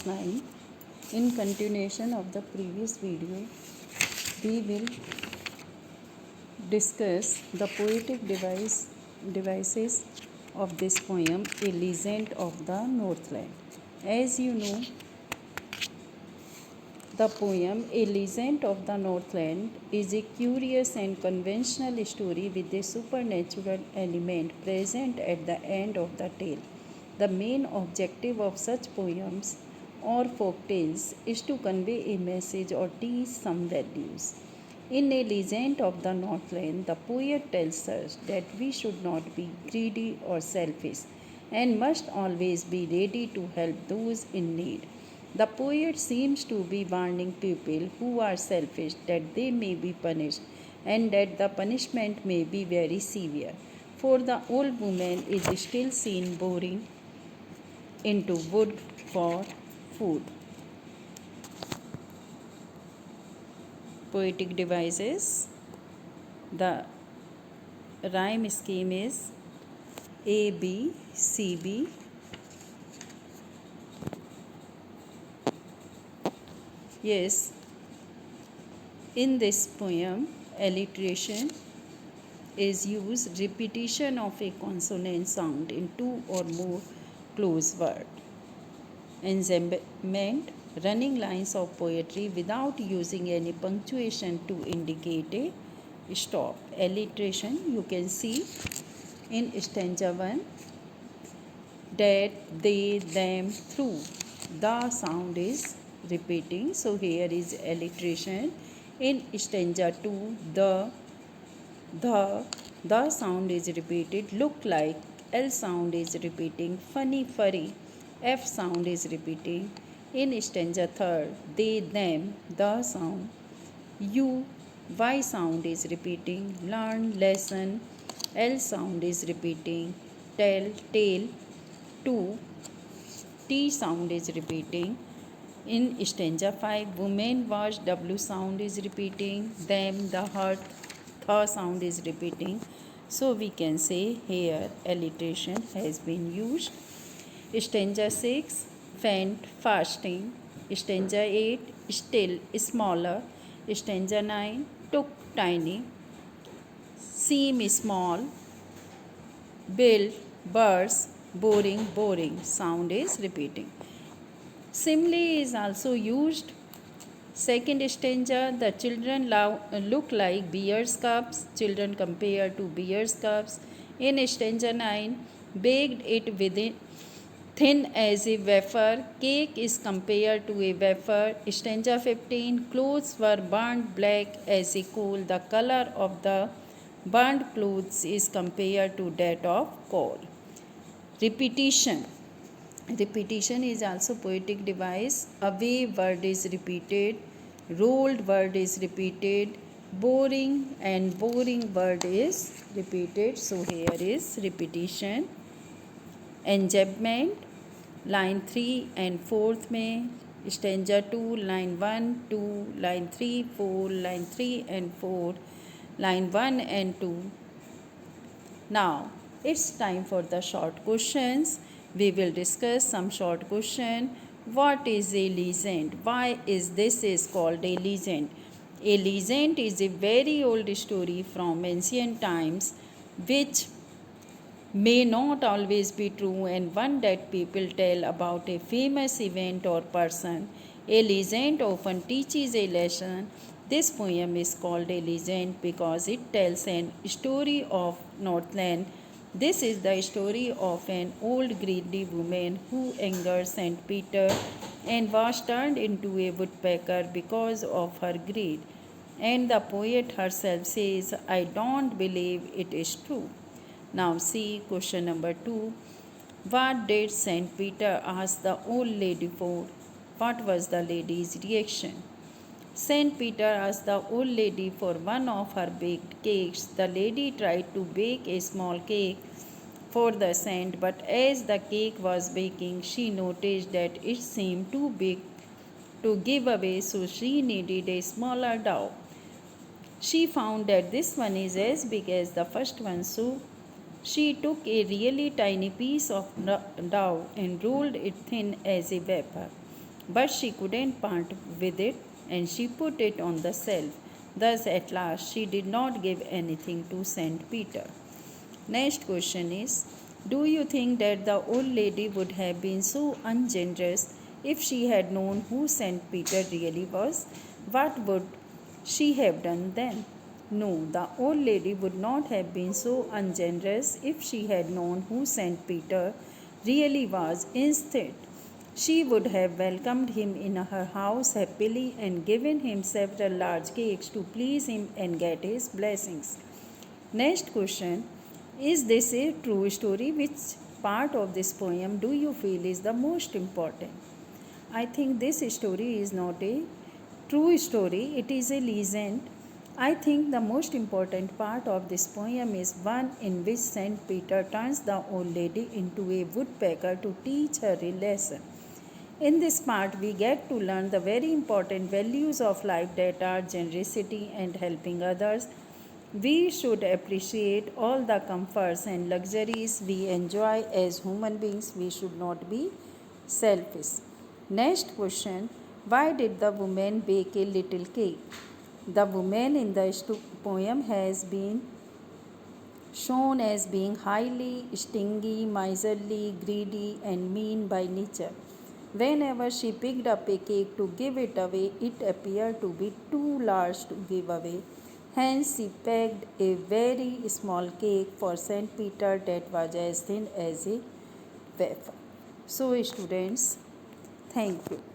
9. In continuation of the previous video, we will discuss the poetic devices of this poem, A Legend of the Northland. As you know, the poem A Legend of the Northland is a curious and conventional story with a supernatural element present at the end of the tale. The main objective of such poems or folk tales is to convey a message or teach some values. In A Legend of the Northland, the poet tells us that we should not be greedy or selfish and must always be ready to help those in need. The poet seems to be warning people who are selfish that they may be punished and that the punishment may be very severe. For the old woman is still seen boring into wood for food. Poetic devices. The rhyme scheme is A B C B. Yes, in this poem, alliteration is used, repetition of a consonant sound in two or more close words. Enjambment, running lines of poetry without using any punctuation to indicate a stop. Alliteration, you can see in stanza 1, that, they, them, through. The sound is repeating. So here is alliteration. In stanza 2, the sound is repeated. Look like, L sound is repeating. Funny, furry, F sound is repeating. In stanza 3, they, them, the sound. U, Y sound is repeating. Learn, lesson, L sound is repeating. Tell, tail, 2, T sound is repeating. In stanza 5, women wash, W sound is repeating. Them, the heart, Th sound is repeating. So we can say here alliteration has been used. Stanza 6, faint, fasting. Stanza 8, still, smaller. Stanza 9, took, tiny. Seem, small. Build, burst. Boring, boring. Sound is repeating. Simile is also used. Second stanza, the children look like beer's cups. Children compare to beer's cups. In stanza 9, baked it within thin as a wafer. Cake is compared to a wafer. Stanza 15, clothes were burnt black as a coal. The color of the burnt clothes is compared to that of coal. Repetition. Repetition is also poetic device. Away word is repeated. Rolled word is repeated. Boring and boring word is repeated. So here is repetition. Enjambment, line 3 and 4th में, stanza 2, line 1, 2, line 3, 4, line 3 and 4, line 1 and 2. Now it's time for the short questions. We will discuss some short question. What is a legend? Why is this is called a legend? A legend is a very old story from ancient times which may not always be true and one that people tell about a famous event or person. A legend often teaches a lesson. This poem is called a legend because it tells an story of Northland. This is the story of an old greedy woman who angered St. Peter and was turned into a woodpecker because of her greed. And the poet herself says, I don't believe it is true. Now see question number 2. What did St. Peter ask the old lady for? What was the lady's reaction? St. Peter asked the old lady for one of her baked cakes. The lady tried to bake a small cake for the saint, but as the cake was baking, she noticed that it seemed too big to give away, so she needed a smaller dough. She found that this one is as big as the first one, so she took a really tiny piece of dough and rolled it thin as a vapor. but she couldn't part with it and she put it on the shelf. Thus, at last, she did not give anything to Saint Peter. Next question is, do you think that the old lady would have been so ungenerous if she had known who Saint Peter really was? What would she have done then? No, the old lady would not have been so ungenerous if she had known who Saint Peter really was. Instead, she would have welcomed him in her house happily and given him several large cakes to please him and get his blessings. Next question, is this a true story? Which part of this poem do you feel is the most important? I think this story is not a true story, it is a legend. I think the most important part of this poem is one in which Saint Peter turns the old lady into a woodpecker to teach her a lesson. In this part, we get to learn the very important values of life that are generosity and helping others. We should appreciate all the comforts and luxuries we enjoy as human beings. We should not be selfish. Next question, why did the woman bake a little cake? The woman in the poem has been shown as being highly stingy, miserly, greedy, and mean by nature. Whenever she picked up a cake to give it away, it appeared to be too large to give away. Hence, she packed a very small cake for Saint Peter that was as thin as a wafer. So, students, thank you.